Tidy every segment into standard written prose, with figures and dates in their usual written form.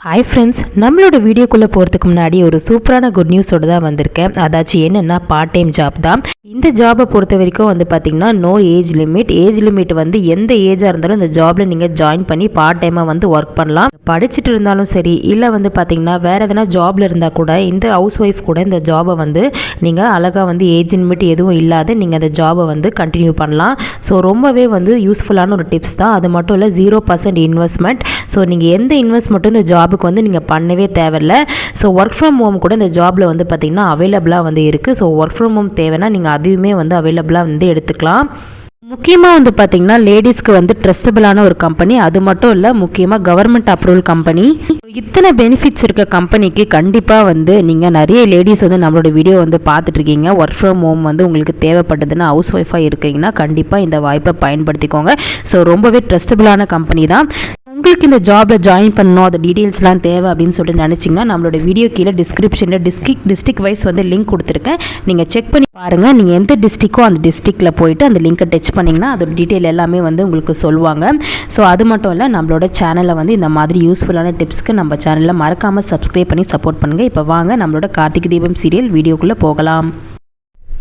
Hi friends, நம்மளோட வீடியோக்குள்ளே போகிறதுக்கு முன்னாடி ஒரு சூப்பரான குட் நியூஸோடு தான் வந்திருக்கேன். அதாச்சும் என்னென்னா பார்ட் டைம் ஜாப் தான். இந்த ஜாபை பொறுத்த வரைக்கும் பார்த்திங்கன்னா நோ ஏஜ் லிமிட் எந்த ஏஜாக இருந்தாலும் இந்த ஜாபில் நீங்கள் ஜாயின் பண்ணி பார்ட் டைமாக ஒர்க் பண்ணலாம். படிச்சுட்டு இருந்தாலும் சரி, இல்லை பார்த்திங்கன்னா வேறு எதனா ஜாபில் இருந்தால் கூட இந்த ஹவுஸ் ஒய்ஃப் கூட இந்த ஜாபை நீங்கள் அழகாக ஏஜ் லிமிட் எதுவும் இல்லாத நீங்கள் அந்த ஜாபை கண்டினியூ பண்ணலாம். ஸோ ரொம்பவே யூஸ்ஃபுல்லான ஒரு டிப்ஸ் தான். அது மட்டும் இல்லை 0% இன்வெஸ்ட்மெண்ட். ஸோ நீங்கள் எந்த இன்வெஸ்ட்மெண்ட்டும் இந்த ஜாபுக்கு நீங்கள் பண்ணவே தேவையில்லை. ஸோ ஒர்க் ஃப்ரம் ஹோம் கூட இந்த ஜாபில் பார்த்திங்கன்னா அவைலபிளாக இருக்குது. ஸோ ஒர்க் ஃப்ரம் ஹோம் தேவைன்னா நீங்கள் அதுவுமே அவைலபிளாக எடுத்துக்கலாம். முக்கியமாக பார்த்திங்கன்னா லேடிஸ்க்கு ட்ரஸ்டபிளான ஒரு கம்பெனி. அது மட்டும் இல்லை, முக்கியமாக கவர்மெண்ட் அப்ரூவல் கம்பெனி. இத்தனை பெனிஃபிட்ஸ் இருக்க கம்பெனிக்கு கண்டிப்பாக நீங்கள் நிறைய லேடிஸ் நம்மளோட வீடியோ பார்த்துட்ருக்கீங்க. ஒர்க் ஃப்ரம் ஹோம் உங்களுக்கு தேவைப்பட்டதுன்னா ஹவுஸ் ஒய்ஃபாக இருக்கீங்கன்னா கண்டிப்பாக இந்த வாய்ப்பை பயன்படுத்திக்கோங்க. ஸோ ரொம்பவே ட்ரஸ்டபிளான கம்பெனி தான். உங்களுக்கு இந்த ஜாபில் ஜாயின் பண்ணணும், அது டீட்டெயில்ஸ்லாம் தேவை அப்படின்னு சொல்லிட்டு நினச்சிங்கன்னா நம்மளோட வீடியோ கீழே டிஸ்கிரிப்ஷனில் டிஸ்ட்ரிக்ட் வைஸ் லிங்க் கொடுத்துருக்கேன். நீங்கள் செக் பண்ணி பாருங்கள். நீங்கள் எந்த டிஸ்ட்ரிக்கோ அந்த டிஸ்ட்ரிக்டில் போயிட்டு அந்த லிங்கை டச் பண்ணிங்கன்னா அதோட டீட்டெயில் எல்லாமே உங்களுக்கு சொல்லுவாங்க. ஸோ அது மட்டும் இல்லை, நம்மளோட சேனலில் இந்த மாதிரி யூஸ்ஃபுல்லான டிப்ஸ்க்கு நம்ம சேனலில் மறக்காமல் சப்ஸ்கிரைப் பண்ணி சப்போர்ட் பண்ணுங்கள். இப்போ வாங்க நம்மளோட கார்த்திகை தீபம் சீரியல் வீடியோக்குள்ளே போகலாம்.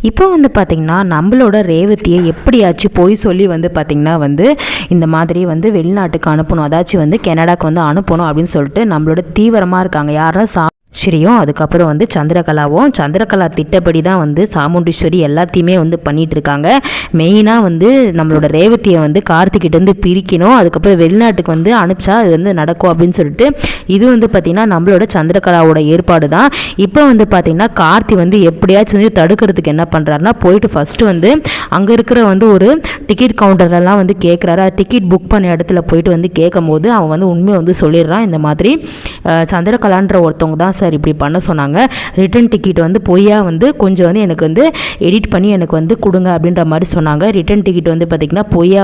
இப்போ பார்த்திங்கன்னா நம்மளோட ரேவதியை எப்படியாச்சும் போய் சொல்லி பார்த்திங்கன்னா இந்த மாதிரி வெளிநாட்டுக்கு அனுப்பணும், அதாச்சும் கனடாக்கு அனுப்பணும் அப்படின்னு சொல்லிட்டு நம்மளோட தீவிரமாக இருக்காங்க. யாருன்னா ஸ்ரீயும் அதுக்கப்புறம் சந்திரகலாவும். சந்திரகலா திட்டப்படி தான் சாமுண்டீஸ்வரி எல்லாத்தையுமே பண்ணிகிட்டு இருக்காங்க. மெயினாக நம்மளோட ரேவதியை கார்த்திகிட்டேருந்து பிரிக்கணும், அதுக்கப்புறம் வெளிநாட்டுக்கு அனுப்பிச்சா அது நடக்கும் அப்படின்னு சொல்லிட்டு இது பார்த்திங்கன்னா நம்மளோட சந்திரகலாவோட ஏற்பாடு தான். இப்போ பார்த்திங்கன்னா கார்த்தி எப்படியாச்சும் தடுக்கிறதுக்கு என்ன பண்ணுறாருன்னா, போயிட்டு ஃபஸ்ட்டு அங்கே இருக்கிற ஒரு டிக்கெட் கவுண்டர்லாம் கேட்குறாரு. டிக்கெட் புக் பண்ண இடத்துல போயிட்டு கேட்கும் போது அவன் உண்மையை சொல்லிடுறான். இந்த மாதிரி சந்திரகலான்ற ஒருத்தவங்க தான் சார் இப்படி பண்ண சொன்னாங்க. ரிட்டன் டிக்கெட் பொய்யா கொஞ்சம் எனக்கு எடிட் பண்ணி எனக்கு கொடுங்க அப்படின்ற மாதிரி சொன்னாங்க. ரிட்டன் டிக்கெட் பார்த்திங்கன்னா பொய்யா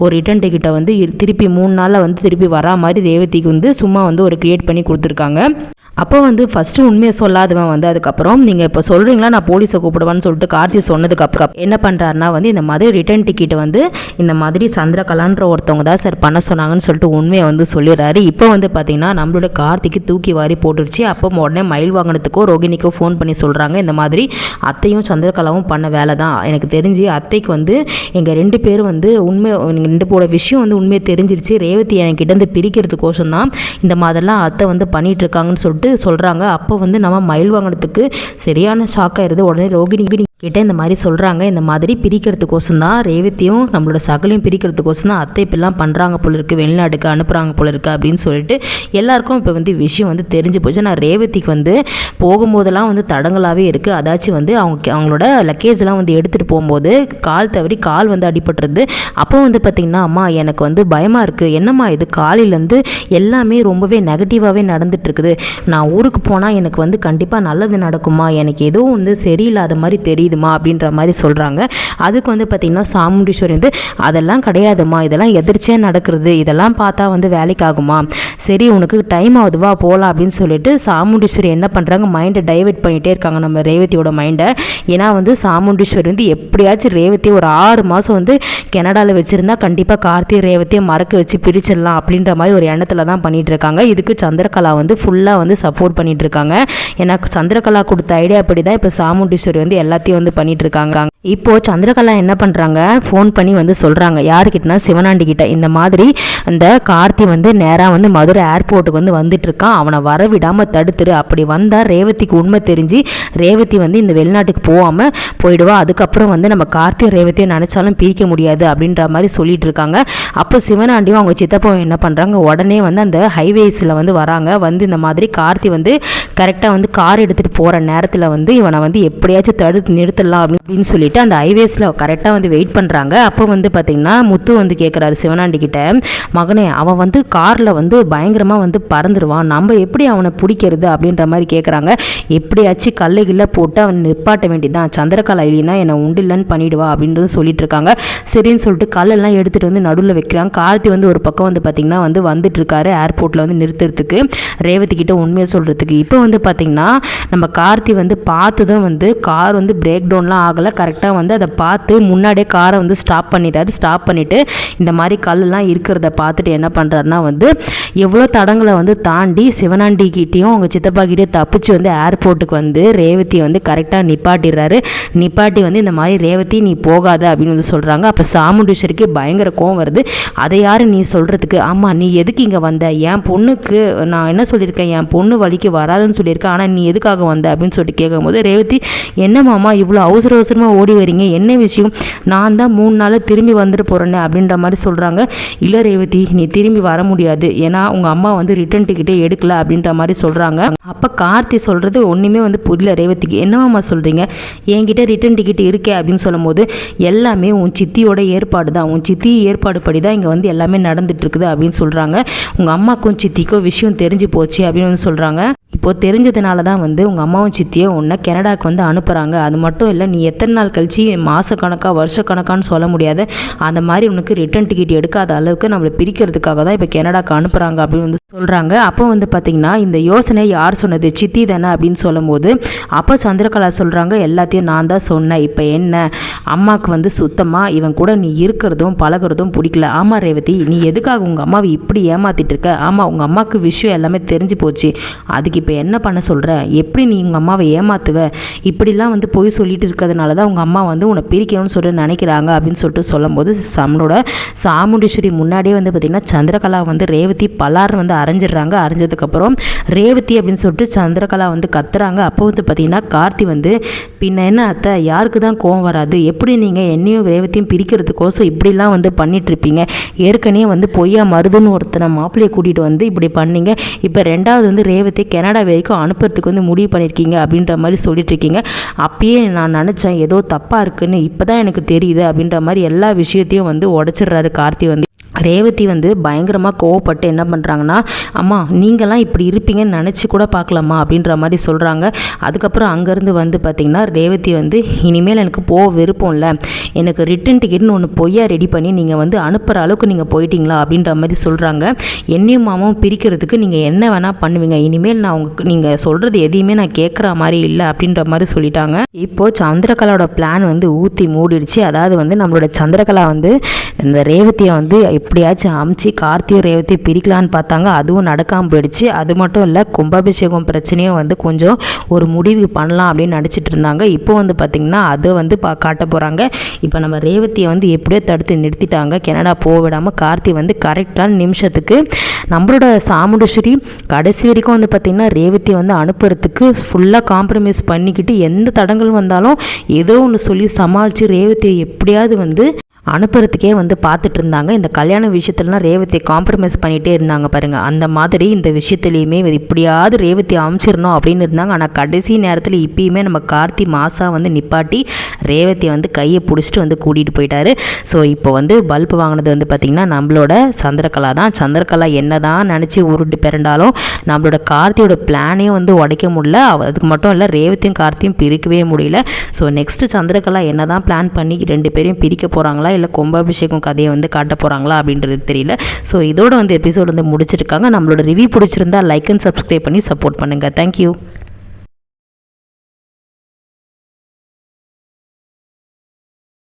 ஒரு ரிட்டன் டிக்கெட்டை திருப்பி 3 நாளில் திருப்பி வரா மாதிரி ரேவதிக்கு சும்மா ஒரு கிரியேட் பண்ணி கொடுத்துருக்காங்க. அப்போ ஃபஸ்ட்டு உண்மையை சொல்லாதவன் அதுக்கப்புறம் நீங்கள் இப்போ சொல்கிறீங்களா நான் போலீஸை கூப்பிடுவான்னு சொல்லிட்டு கார்த்தி சொன்னதுக்கப்புறம் என்ன பண்ணுறாருனா இந்த மாதிரி ரிட்டன் டிக்கெட்டை இந்த மாதிரி சந்திரகலான்ற ஒருத்தவங்க தான் சார் பண்ண சொன்னாங்கன்னு சொல்லிட்டு உண்மையை சொல்லிடுறாரு. இப்போ பார்த்திங்கன்னா நம்மளோட கார்த்திக்கு தூக்கி வாரி போட்டுருச்சு. அப்போ உடனே மயில் வாங்கினதுக்கோ ரோகிணிக்கோ ஃபோன் பண்ணி சொல்கிறாங்க, இந்த மாதிரி அத்தையும் சந்திரகலாவும் பண்ண வேலை தான். எனக்கு தெரிஞ்சு அத்தைக்கு எங்கள் 2 பேரும் உண்மை 2 பேரோட விஷயம் உண்மையை தெரிஞ்சிருச்சு. ரேவதி என்கிட்ட பிரிக்கிறதுக்கோசம் தான் இந்த மாதிரிலாம் அத்தை பண்ணிகிட்டு இருக்காங்கன்னு சொல்லிட்டு சொல்கிறாங்க. அப்போ நம்ம மயில் வாங்கினதுக்கு சரியான ஷாக் ஆயிடுது. உடனே ரோகிணி கிட்ட இந்த மாதிரி சொல்கிறாங்க, இந்த மாதிரி பிரிக்கிறதுக்கோசம் தான் ரேவதியும் நம்மளோட சகலையும் பிரிக்கிறதுக்கோசம் தான் அத்தை இப்பெல்லாம் பண்ணுறாங்க போல இருக்குது, வெளிநாட்டுக்கு அனுப்புகிறாங்க போல இருக்குது அப்படின்னு சொல்லிட்டு எல்லாருக்கும் இப்போ விஷயம் தெரிஞ்சு போச்சு. நான் ரேவதிக்கு போகும்போதெல்லாம் தடங்களாகவே இருக்குது. அதாச்சும் அவங்களோட லக்கேஜெலாம் எடுத்துகிட்டு போகும்போது கால் தவறி கால் அடிபட்டுருது. அப்போ பார்த்திங்கன்னா அம்மா எனக்கு பயமாக இருக்குது, என்னம்மா இது காலையிலேருந்து எல்லாமே ரொம்பவே நெகட்டிவாகவே நடந்துகிட்ருக்குது, நான் ஊருக்கு போனால் எனக்கு கண்டிப்பாக நல்லது நடக்குமா, எனக்கு எதுவும் சரியில்லாத மாதிரி தெரியுதுமா அப்படின்ற மாதிரி சொல்கிறாங்க. அதுக்கு பார்த்திங்கன்னா சாமுண்டீஸ்வரி அதெல்லாம் கிடையாதுமா, இதெல்லாம் எதிர்ச்சியாக நடக்கிறது, இதெல்லாம் பார்த்தா வேலைக்கு ஆகுமா, சரி உனக்கு டைம் ஆகுதுவா போகலாம் அப்படின்னு சொல்லிட்டு சாமுண்டீஸ்வரி என்ன பண்ணுறாங்க, மைண்டை டைவெர்ட் பண்ணிகிட்டே இருக்காங்க நம்ம ரேவதியோட மைண்டை. ஏன்னா சாமுண்டீஸ்வரி எப்படியாச்சும் ரேவதி ஒரு 6 மாதம் கனடாவில் வச்சுருந்தா கண்டிப்பாக கார்த்திகை ரேவதியை மறக்க வச்சு பிரிச்சிடலாம் அப்படின்ற மாதிரி ஒரு எண்ணத்தில் தான் பண்ணிகிட்டு இருக்காங்க. இதுக்கு சந்திரகலா ஃபுல்லாக சப்போர்ட் பண்ணிகிட்டு இருக்காங்க. ஏன்னா சந்திரகலா கொடுத்த ஐடியா அப்படி தான் இப்போ சாமுண்டீஸ்வரி எல்லாத்தையும் பண்ணிட்டு இருக்காங்க. இப்போ சந்திரகலா என்ன பண்றாங்க, ஃபோன் பண்ணி சொல்றாங்க யாருக்கிட்டனா சிவனாண்டி கிட்ட, இந்த மாதிரி அந்த கார்த்தி நேராக மதுரை ஏர்போர்ட்டுக்கு வந்துட்டு இருக்கான், அவனை வரவிடாம தடுத்துரு, அப்படி வந்தா ரேவதிக்கு உண்மை தெரிஞ்சு ரேவதி இந்த வெளிநாட்டுக்கு போகாம போயிடுவா, அதுக்கப்புறம் நம்ம கார்த்தி ரேவதியை நினைச்சாலும் பிரிக்க முடியாது அப்படின்ற மாதிரி சொல்லிட்டு இருக்காங்க. அப்போ சிவனாண்டியும் அவங்க சித்தப்பாவும் என்ன பண்றாங்க, உடனே அந்த ஹைவேஸில் வராங்க. இந்த மாதிரி கார்த்தி கரெக்டாக கார் எடுத்துட்டு போற நேரத்தில் இவனை எப்படியாச்சும் தடுத்து நிறுத்தலாம் அப்படின்னு சொல்லிட்டு அந்த ஹைவேஸில் கரெக்டாக வெயிட் பண்ணுறாங்க. அப்போ பார்த்தீங்கன்னா முத்து கேட்குறாரு சிவனாண்டி கிட்ட, மகனே அவன் காரில் பயங்கரமாக பறந்துடுவான், நம்ம எப்படி அவனை பிடிக்கிறது அப்படின்ற மாதிரி கேட்குறாங்க. எப்படியாச்சும் கல்லை போட்டு அவன் நிப்பாட்ட வேண்டியதான், சந்திரகலா இல்லைன்னா என்னை உண்டில்லன்னு பண்ணிடுவா அப்படின்றது சொல்லிட்டு இருக்காங்க. சரின்னு சொல்லிட்டு கல்லெல்லாம் எடுத்துகிட்டு நடுவில் வைக்கிறாங்க. கார்த்தி ஒரு பக்கம் பார்த்தீங்கன்னா வந்துட்டு இருக்காரு ஏர்போர்ட்டில் நிறுத்துறதுக்கு, ரேவதி கிட்ட உண்மையை சொல்கிறதுக்கு. இப்போ பார்த்தீங்கன்னா நம்ம கார்த்தி பார்த்ததும் கார் பிரேக் பிரேக் டவுன்லாம் ஆகலை. கரெக்டாக வந்து அதை பார்த்து முன்னாடியே காரை வந்து ஸ்டாப் பண்ணிட்டாரு. ஸ்டாப் பண்ணிவிட்டு இந்த மாதிரி கல்லெலாம் இருக்கிறத பார்த்துட்டு என்ன பண்ணுறாருனா வந்து எவ்வளோ தடங்களை வந்து தாண்டி சிவனாண்டிக்கிட்டேயும் அவங்க சித்தப்பாக்கிட்டேயும் தப்பிச்சு வந்து ஏர்போர்ட்டுக்கு வந்து ரேவதியை வந்து கரெக்டாக நிப்பாட்டிடுறாரு. நிப்பாட்டி வந்து இந்த மாதிரி ரேவதி நீ போகாத அப்படின்னு வந்து சொல்கிறாங்க. அப்போ சாமுண்டீஸ்வரிக்கு பயங்கர கோவம் வருது. அதை யார் நீ சொல்கிறதுக்கு? ஆமாம், நீ எதுக்கு இங்கே வந்த? என் பொண்ணுக்கு நான் என்ன சொல்லியிருக்கேன், என் பொண்ணு வழிக்கு வராதுன்னு சொல்லியிருக்கேன், ஆனால் நீ எதுக்காக வந்த அப்படின்னு சொல்லிட்டு கேட்கும்போது ரேவதி என்ன மாமா இவ்வளோ அவசரமாக ஓடி வரீங்க, என்ன விஷயம்? நான் தான் 3 நாள் திரும்பி வந்துட்டு போகிறேன்னு அப்படின்ற மாதிரி சொல்கிறாங்க. இல்லை ரேவதி, நீ திரும்பி வர முடியாது, ஏன்னா உங்கள் அம்மா வந்து ரிட்டன் டிக்கெட்டே எடுக்கல அப்படின்ற மாதிரி சொல்கிறாங்க. அப்போ கார்த்தி சொல்கிறது ஒன்றுமே வந்து புரியல ரேவதிக்கு. என்னவாம்மா சொல்கிறீங்க, என்கிட்ட ரிட்டன் டிக்கெட் இருக்கே அப்படின்னு சொல்லும்போது எல்லாமே உன் சித்தியோட ஏற்பாடு தான், உன் சித்தி ஏற்பாடு படி தான் இங்கே வந்து எல்லாமே நடந்துட்டு இருக்குது அப்படின்னு சொல்கிறாங்க. உங்கள் அம்மாக்கும் சித்திக்கும் விஷயம் தெரிஞ்சு போச்சு அப்படின்னு வந்து சொல்கிறாங்க. இப்போது தெரிஞ்சதுனால தான் வந்து உங்கள் அம்மாவும் சித்தியை உன்னை கனடாவுக்கு வந்து அனுப்புகிறாங்க. அது மட்டும் இல்லை, நீ எத்தனை நாள் கழிச்சு மாதக்கணக்காக வருஷக்கணக்கான்னு சொல்ல முடியாது, அந்த மாதிரி உனக்கு ரிட்டன் டிக்கெட் எடுக்காத அளவுக்கு நம்மளை பிரிக்கிறதுக்காக தான் இப்போ கனடாவுக்கு அனுப்புகிறாங்க அப்படின்னு வந்து சொல்கிறாங்க. அப்போ வந்து பார்த்திங்கன்னா இந்த யோசனை யார் சொன்னது, சித்தி தானே அப்படின்னு சொல்லும்போது அப்போ சந்திரகலா சொல்கிறாங்க எல்லாத்தையும் நான் தான் சொன்னேன், இப்போ என்ன அம்மாவுக்கு வந்து சுத்தமாக இவன் கூட நீ இருக்கிறதும் பழகிறதும் பிடிக்கல. ஆமாம் ரேவதி, நீ எதுக்காக உங்கள் அம்மாவை இப்படி ஏமாற்றிட்டு இருக்க? ஆமாம், உங்கள் அம்மாவுக்கு விஷயம் எல்லாமே தெரிஞ்சு போச்சு, அதுக்கு இப்போ என்ன பண்ண சொல்கிற? எப்படி நீ உங்கள் அம்மாவை ஏமாற்றுவ? இப்படிலாம் வந்து போய் சொல்லிட்டு இருக்கிறதுனால தான் உங்கள் அம்மா வந்து உன்னை பிரிக்கணும்னு சொல்லிட்டு நினைக்கிறாங்க அப்படின்னு சொல்லிட்டு சொல்லும்போது நம்மளோட சாமுண்டீஸ்வரி முன்னாடியே வந்து பார்த்திங்கன்னா சந்திரகலா வந்து ரேவதி பலார்னு வந்து அரைஞ்சிடுறாங்க. அரைஞ்சதுக்கப்புறம் ரேவதி அப்படின்னு சொல்லிட்டு சந்திரகலா வந்து கத்துறாங்க. அப்போ வந்து பார்த்திங்கன்னா கார்த்தி வந்து பின்ன என்ன அத்தை, யாருக்கு தான் கோவம் வராது? எப்படி நீங்கள் என்னையும் ரேவதியும் பிரிக்கிறதுக்கோசம் இப்படிலாம் வந்து பண்ணிகிட்ருப்பீங்க? ஏற்கனவே வந்து பொய்யா மருதுன்னு ஒருத்தனை மாப்பிள்ளையை கூட்டிகிட்டு வந்து இப்படி பண்ணீங்க, இப்போ 2வது வந்து ரேவதி கனடா வரைக்கும் அனுப்புறதுக்கு வந்து முடிவு பண்ணியிருக்கீங்க அப்படின்ற மாதிரி சொல்லிட்டு இருக்கீங்க. அப்பயே நான் நினச்சேன் ஏதோ தப்பாக இருக்குன்னு, இப்போ தான் எனக்கு தெரியுது அப்படின்ற மாதிரி எல்லா விஷயத்தையும் வந்து உடச்சிடுறாரு கார்த்தி வந்து. ரேவதி வந்து பயங்கரமாக கோவப்பட்டு என்ன பண்ணுறாங்கன்னா, அம்மா நீங்களாம் இப்படி இருப்பீங்கன்னு நினச்சி கூட பார்க்கலாமா அப்படின்ற மாதிரி சொல்கிறாங்க. அதுக்கப்புறம் அங்கேருந்து வந்து பார்த்திங்கன்னா ரேவதி வந்து இனிமேல் எனக்கு போக விருப்பம் இல்லை, எனக்கு ரிட்டன் டிக்கெட்னு ஒன்று பொய்யா ரெடி பண்ணி நீங்கள் வந்து அனுப்புகிற அளவுக்கு நீங்கள் போயிட்டீங்களா அப்படின்ற மாதிரி சொல்கிறாங்க. என்னையும் மாமாவும் பிரிக்கிறதுக்கு நீங்கள் என்ன வேணால் பண்ணுவீங்க, இனிமேல் நான் நீங்கள் சொல்கிறது எதையுமே நான் கேட்குற மாதிரி இல்லை அப்படின்ற மாதிரி சொல்லிட்டாங்க. இப்போது சந்திரகலாவோட பிளான் வந்து ஊற்றி மூடிடுச்சு. அதாவது வந்து நம்மளோட சந்திரகலா வந்து இந்த ரேவதியை வந்து எப்படியாச்சும் அமுச்சு கார்த்தியும் ரேவதியை பிரிக்கலான்னு பார்த்தாங்க. அதுவும் நடக்காமல் போயிடுச்சு. அது மட்டும் இல்லை, கும்பாபிஷேகம் பிரச்சனையும் வந்து கொஞ்சம் ஒரு முடிவு பண்ணலாம் அப்படின்னு நடிச்சிட்டு இருந்தாங்க. இப்போ வந்து பார்த்திங்கன்னா அதை வந்து காட்ட போகிறாங்க. இப்போ நம்ம ரேவதியை வந்து எப்படியோ தடுத்து நிறுத்திட்டாங்க. கனடா போக விடாமல் கார்த்தி வந்து கரெக்டான நிமிஷத்துக்கு நம்மளோட சாமுண்டீஸ்வரி கடைசி வரைக்கும் வந்து பார்த்திங்கன்னா ரேவதியை வந்து அனுப்புறதுக்கு ஃபுல்லாக காம்ப்ரமைஸ் பண்ணிக்கிட்டு எந்த தடங்கள் வந்தாலும் ஏதோ ஒன்று சொல்லி சமாளித்து ரேவதியை எப்படியாவது வந்து அனுப்புறதுக்கே வந்து பார்த்துட்டு இருந்தாங்க. இந்த கல்யாண விஷயத்துலலாம் ரேவதியை காம்ப்ரமைஸ் பண்ணிகிட்டே இருந்தாங்க பாருங்கள். அந்த மாதிரி இந்த விஷயத்துலையுமே இப்படியாவது ரேவதி அமைச்சிடணும் அப்படின்னு இருந்தாங்க. ஆனால் கடைசி நேரத்தில் இப்பயுமே நம்ம கார்த்தி மாசா வந்து நிப்பாட்டி ரேவதியை வந்து கையை பிடிச்சிட்டு வந்து கூட்டிகிட்டு போயிட்டாரு. ஸோ இப்போ வந்து பல்ப் வாங்கினது வந்து பார்த்திங்கன்னா நம்மளோட சந்திரகலா தான். சந்திரகலா என்ன தான் நினச்சி உருட்டு பிறண்டாலும் நம்மளோட கார்த்தியோட பிளானையும் வந்து உடைக்க முடியல. அதுக்கு மட்டும் இல்லை, ரேவதியும் கார்த்தியும் பிரிக்கவே முடியல. ஸோ நெக்ஸ்ட்டு சந்திரகலா என்ன தான் பிளான் பண்ணி 2 பேரையும் பிரிக்க போகிறாங்களா, இல்லை கும்பாபிஷேகம் கதையை வந்து காட்ட போகிறாங்களா அப்படின்றது தெரியல. ஸோ இதோட வந்து எபிசோடு வந்து முடிச்சிருக்காங்க. நம்மளோட ரிவ்யூ பிடிச்சிருந்தா லைக் அண்ட் சப்ஸ்கிரைப் பண்ணி சப்போர்ட் பண்ணுங்கள். தேங்க்யூ.